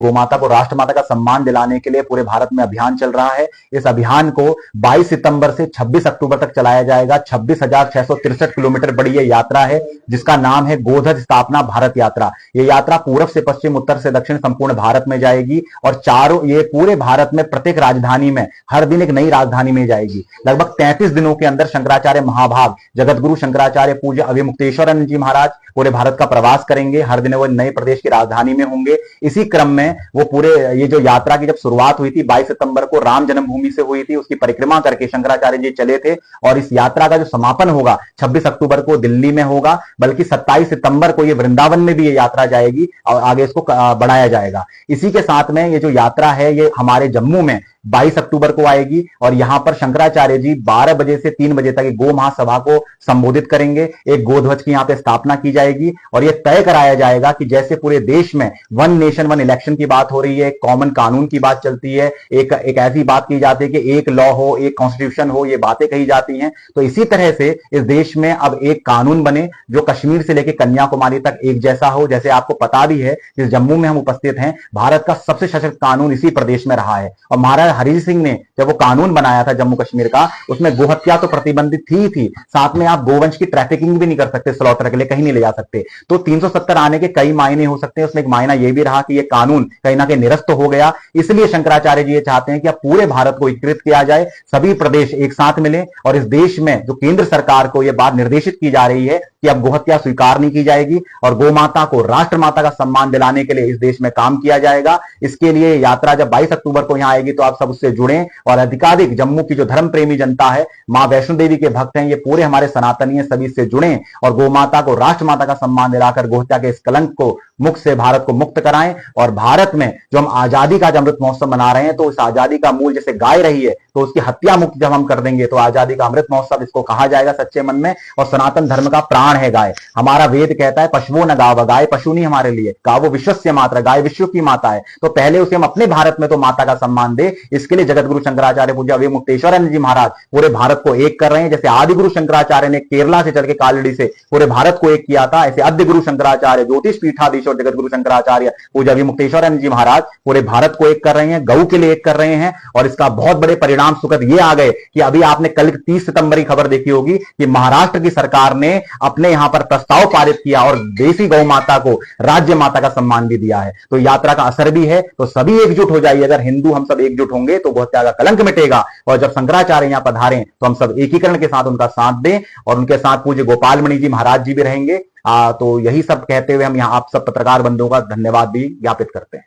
गोमाता को राष्ट्रमाता का सम्मान दिलाने के लिए पूरे भारत में अभियान चल रहा है। इस अभियान को 22 सितंबर से 26 अक्टूबर तक चलाया जाएगा। 26,663 किलोमीटर बड़ी यह यात्रा है, जिसका नाम है गोध्वज स्थापना भारत यात्रा। यह यात्रा पूर्व से पश्चिम, उत्तर से दक्षिण संपूर्ण भारत में जाएगी और ये पूरे भारत में प्रत्येक राजधानी में हर दिन एक नई राजधानी में जाएगी। लगभग 33 दिनों के अंदर शंकराचार्य महाभाग जगतगुरु शंकराचार्य पूज्य अभिमुक्तेश्वरानंद जी महाराज पूरे भारत का प्रवास करेंगे। हर दिन वो नए प्रदेश की राजधानी में होंगे। इसी क्रम में वो पूरे ये जो यात्रा की जब शुरुआत हुई थी 22 सितंबर को राम जन्मभूमि से हुई थी, उसकी परिक्रमा करके शंकराचार्य जी चले थे और इस यात्रा का जो समापन होगा 26 अक्टूबर को दिल्ली में होगा, बल्कि 27 सितंबर को ये वृंदावन में भी ये यात्रा जाएगी और आगे इसको बढ़ाया जाएगा। इसी के साथ में ये जो यात्रा है ये हमारे जम्मू में 22 अक्टूबर को आएगी और यहां पर शंकराचार्य जी 12 बजे से 3 बजे तक गो महासभा को संबोधित करेंगे। एक गोध्वज की यहां पे स्थापना की जाएगी और यह तय कराया जाएगा कि जैसे पूरे देश में वन नेशन वन इलेक्शन की बात हो रही है, एक कॉमन कानून की बात चलती है, एक ऐसी बात की जाती है कि एक लॉ हो, एक कॉन्स्टिट्यूशन हो, ये बातें कही जाती हैं, तो इसी तरह से इस देश में अब एक कानून बने जो कश्मीर से लेकर कन्याकुमारी तक एक जैसा हो। जैसे आपको पता भी है कि जम्मू में हम उपस्थित हैं, भारत का सबसे सशक्त कानून इसी प्रदेश में रहा है और महाराजा हरि सिंह ने जब वो कानून बनाया था जम्मू कश्मीर का, उसमें गोहत्या तो प्रतिबंधित थी, साथ में आप गोवंश की ट्रैफिकिंग भी नहीं कर सकते, स्लॉटर के लिए कहीं नहीं ले जा सकते। तो 370 आने के कई मायने हो सकते हैं, उसमें एक मायना यह भी रहा कि यह कानून कहीं ना कहीं निरस्त हो गया। इसलिए शंकराचार्य जी ये चाहते हैं कि अब पूरे भारत को एकीकृत किया जाए, सभी प्रदेश एक साथ मिले और इस देश में जो केंद्र सरकार को यह बात निर्देशित की जा रही है कि अब गोहत्या स्वीकार नहीं की जाएगी और गोमाता को राष्ट्रमाता का सम्मान दिलाने के लिए इस देश में काम किया जाएगा। इसके लिए यात्रा जब 22 अक्टूबर को यहां आएगी तो आप सब उससे जुड़ें और अधिकाधिक जम्मू की जो धर्म प्रेमी जनता है, मां वैष्णो देवी के भक्त हैं, ये पूरे हमारे सनातनी हैं, सभी से जुड़ें और गोमाता को राष्ट्रमाता का सम्मान दिलाकर गोहत्या के इस कलंक को मुख से भारत को मुक्त कराएं। और भारत में जो हम आजादी का अमृत महोत्सव मना रहे हैं, तो इस आजादी का मूल जैसे गाय रही है, तो उसकी हत्या मुक्त जब हम कर देंगे तो आजादी का अमृत महोत्सव इसको कहा जाएगा सच्चे मन में। और सनातन धर्म का प्राण है गाय। हमारा वेद कहता है पशुओं न गाव, गाय पशु नहीं हमारे लिए, गावो विश्वस्य मातृ, गाय विश्व की माता है। तो पहले उसे हम अपने भारत में तो माता का सम्मान दे, इसके लिए जगतगुरु शंकराचार्य पूज्य अभिमुक्तेश्वरानंद जी महाराज पूरे भारत को एक कर रहे हैं। जैसे आदि गुरु शंकराचार्य ने केरला से चल के कालड़ी से पूरे भारत को एक किया था, ऐसे आद्य गुरु शंकराचार्य ज्योतिष पीठाधीश और जगतगुरु शंकराचार्य पूज्य अभिमुक्तेश्वरानंद जी महाराज पूरे भारत को एक कर रहे हैं, गौ के लिए एक कर रहे हैं। और इसका बहुत बड़े परिणाम सुखद ये आ गए कि अभी आपने कल 30 सितंबर की खबर देखी होगी कि महाराष्ट्र की सरकार ने अपने यहां पर प्रस्ताव पारित किया और देसी गौ माता को राज्य माता का सम्मान भी दिया है। तो यात्रा का असर भी है, तो सभी एकजुट हो जाइए। अगर हिंदू हम सब एकजुट होंगे तो गोहत्या का कलंक मिटेगा। और जब शंकराचार्य यहां पधारें तो हम सब एकीकरण के साथ उनका साथ दें और उनके साथ पूज्य गोपाल मणि जी महाराज जी भी रहेंगे। तो यही सब कहते हुए हम यहाँ आप सब पत्रकार बंधुओं का धन्यवाद भी ज्ञापित करते हैं।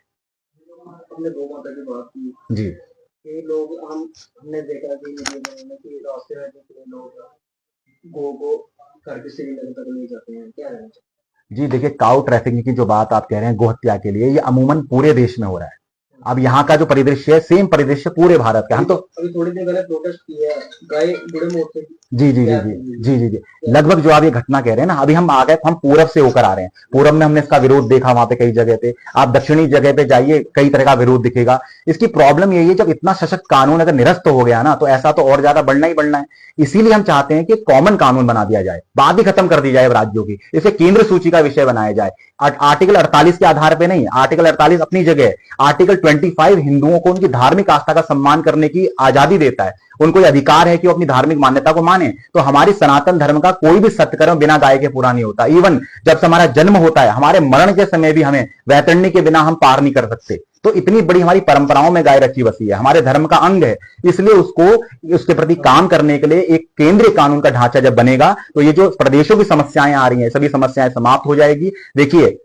जी लोग हमने देखा कि रास्ते में लोग गो करके श्रीनगर तक ले जाते हैं, क्या रहना चाहिए? जी देखिए, काउ ट्रैफिकिंग की जो बात आप कह रहे हैं गोहत्या के लिए, ये अमूमन पूरे देश में हो रहा है। अब यहाँ का जो परिदृश्य है सेम परिदृश्य पूरे भारत का। हम तो अभी थोड़ी देर पहले प्रोटेस्ट किया गाय बुढ़े मोर्चे जी जी जी जी जी जी जी लगभग जो आप ये घटना कह रहे हैं ना, अभी हम आ गए, हम पूरब से होकर आ रहे हैं। पूरब में हमने इसका विरोध देखा, वहां पे कई जगह पे, आप दक्षिणी जगह पे जाइए कई तरह का विरोध दिखेगा। इसकी प्रॉब्लम यही है, जब इतना सशक्त कानून अगर निरस्त हो गया ना, तो ऐसा तो और ज्यादा बढ़ना ही बढ़ना है। इसीलिए हम चाहते हैं कि कॉमन कानून बना दिया जाए, बात ही खत्म कर दी जाए राज्यों की, इसे केंद्र सूची का विषय बनाया जाए। आर्टिकल 48 के आधार पर नहीं, आर्टिकल 48 अपनी जगह, आर्टिकल 25 हिंदुओं को उनकी धार्मिक आस्था का सम्मान करने की आजादी देता है। उनको यह अधिकार है कि वो अपनी धार्मिक मान्यता को माने। तो हमारी सनातन धर्म का कोई भी सत्कर्म बिना गाय के पूरा नहीं होता। इवन जब से हमारा जन्म होता है, हमारे मरण के समय भी हमें वैतरणी के बिना हम पार नहीं कर सकते। तो इतनी बड़ी हमारी परंपराओं में गाय रची बसी है, हमारे धर्म का अंग है। इसलिए उसको उसके प्रति काम करने के लिए एक केंद्रीय कानून का ढांचा जब बनेगा, तो ये जो प्रदेशों की समस्याएं आ रही हैं, सभी समस्याएं समाप्त हो जाएगी। देखिए,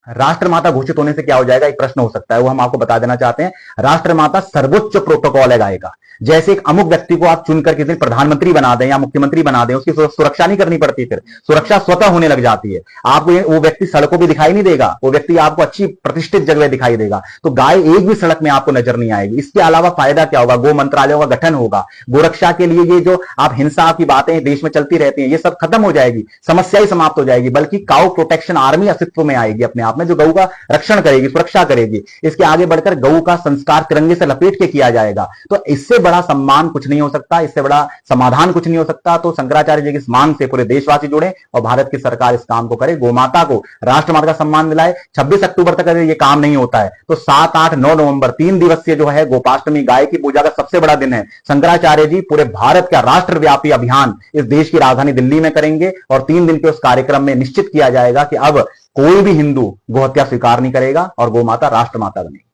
राष्ट्रमाता घोषित होने से क्या हो जाएगा, एक प्रश्न हो सकता है, वो हम आपको बता देना चाहते हैं। राष्ट्रमाता सर्वोच्च प्रोटोकॉल है गाय का। जैसे एक अमुक व्यक्ति को आप चुनकर किसी प्रधानमंत्री बना दें या मुख्यमंत्री बना दें, उसकी सुरक्षा नहीं करनी पड़ती, फिर सुरक्षा स्वतः होने लग जाती है। आपको वो व्यक्ति सड़कों पर दिखाई नहीं देगा, वो व्यक्ति आपको अच्छी प्रतिष्ठित जगह दिखाई देगा। तो गाय एक भी सड़क में आपको नजर नहीं आएगी। इसके अलावा फायदा क्या होगा, गो मंत्रालयों का गठन होगा, गोरक्षा के लिए ये जो आप हिंसा की बातें देश में चलती रहती हैं, ये सब खत्म हो जाएगी, समस्या ही समाप्त हो जाएगी। बल्कि काउ प्रोटेक्शन आर्मी अस्तित्व में आएगी अपने आप में, जो गऊ का रक्षण करेगी, सुरक्षा करेगी। इसके आगे बढ़कर गऊ का संस्कार तिरंगे से लपेट के किया जाएगा। तो इससे बड़ा सम्मान कुछ नहीं हो सकता, इससे बड़ा समाधान कुछ नहीं हो सकता। तो शंकराचार्य जी की इस मांग से पूरे देशवासी जुड़े और भारत की सरकार इस काम को करे, गोमाता को राष्ट्रमाता का सम्मान दिलाए। 26 अक्टूबर तक अगर ये काम नहीं होता है तो 7, 8, 9 नवंबर 3 दिवसीय जो है गोपाष्टमी, गाय की पूजा का सबसे बड़ा दिन है। शंकराचार्य जी पूरे भारत का राष्ट्रव्यापी अभियान इस देश की राजधानी दिल्ली में करेंगे और 3 दिन के उस कार्यक्रम में निश्चित किया जाएगा कि अब कोई भी हिंदू गोहत्या स्वीकार नहीं करेगा और गोमाता राष्ट्रमाता बनेगी।